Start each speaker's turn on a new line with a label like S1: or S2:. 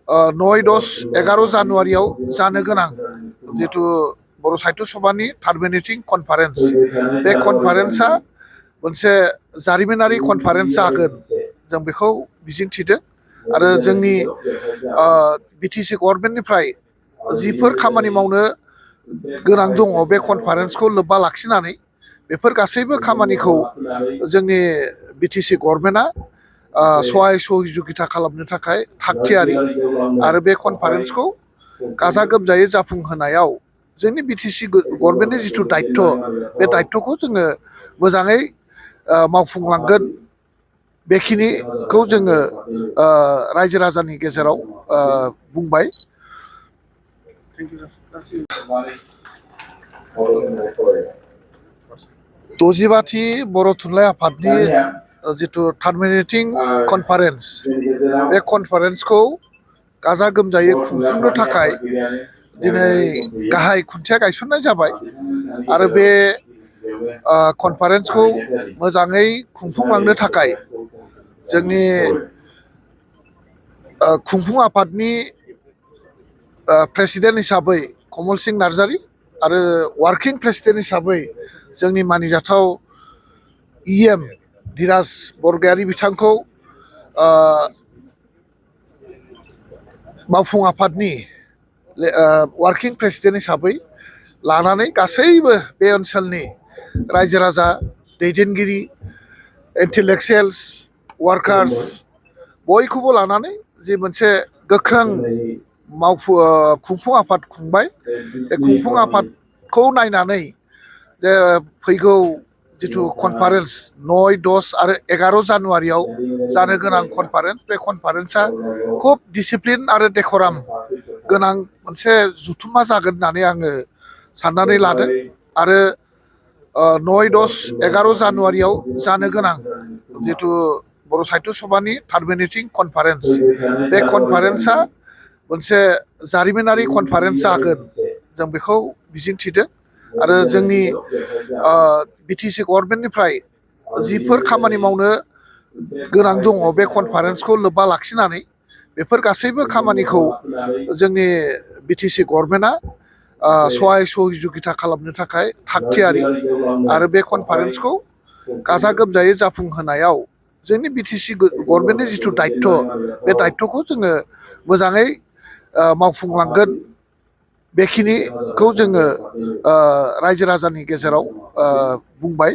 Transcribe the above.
S1: 9-10-11 जानुवारियाव जानो गोनां जितु बर' साहित्य सभानि टार्मिनेटिं कनफारेन्स बे कनफारेन्सआ मोनसे जारिमिनारि कनफारेन्स जागोन जों बेखौ मिजिंथिदों आरो जोंनि बिटिसि गभर्नमेन्टनिफ्राय जिफोर खामानि मावनो गोनां दङ बे कनफारेन्सखौ लोब्बा लाखिनानै बेफोर गासैबो खामानिखौ जोंनि बिटिसि गभर्नमेन्टआ सहाय सहजुगिता खालामनो थाखाय थागथियारि आरो बे कनफारेन्सखौ गाजा गोमजायै जाफुंहोनायाव जोंनि बिटिसि गभर्नमेन्टनि जिथु दायित्व बे दायित्वखौ जोङो मोजाङै मावफुंलांगोन बेखिनिखौ जोङो रायजो राजानि गेजेराव बुंबाय। 60थि बर' थुनलाइ आफादनि जिथु टार्मिनेटिं कनफारेन्स बे कनफारेन्सखौ गाजा गोमजायै खुंफुंनो थाखाय दिनै गाहाय खुन्थिया गायसननाय जाबाय आरो बे कनफारेन्सखौ मोजाङै खुंफुंलांनो थाखाय जोंनि खुंफुं आफादनि प्रेसिडेन्ट हिसाबै कमल सिंह नार्जारी आरो वार्किं प्रेसिडेन्ट हिसाबै जोंनि मानिजाथाव इएम धीराज बरगयारी बिथांखौ मावफुं आफादनि वार्किं प्रेसिडेन्ट हिसाबै लानानै गासैबो बे ओनसोलनि रायजो राजा दैदेनगिरि इन्टेलेक्सुयेल्स वार्कार्स बयखौबो लानानै जि मोनसे गोख्रों खुंफुं आफाद खुंबाय बे खुंफुं आफादखौ नायनानै जे फैगौ जिथु कनफारेन्स 9-10 आरो 11 जानुवारियाव जानो गोनां कनफारेन्स बे कनफारेन्सआ खुब डिसिप्लिन आरो डेकराम गोनां मोनसे जुथुमा जागोन होननानै आङो साननानै लादों आरो 9-10-11 जानुवारियाव जानो गोनां जिथु बर' साहित्य सभानि टार्मिनेटिं कनफारेन्स बे कनफारेन्सआ मोनसे जारिमिनारि कनफारेन्स जागोन जों बेखौ मिजिंथिदों आरो जोंनि बिटिसि गभर्नमेन्टनिफ्राय जिफोर खामानि मावनो गोनां दङ बे कनफारेन्सखौ लोब्बा लाखिनानै बेफोर गासैबो खामानिखौ जोंनि बिटिसि गभर्नमेन्टआ सहाय सहजुगिता खालामनो थाखाय थागथियारि आरो बे कनफारेन्सखौ गाजा गोमजायै जाफुंहोनायाव जोंनि बिटिसि गभर्नमेन्टनि जिथु दायित्व बे दायित्वखौ जोङो मोजाङै मावफुंलांगोन बेखिनिखौ जोङो रायजो राजानि गेजेराव बुंबाय।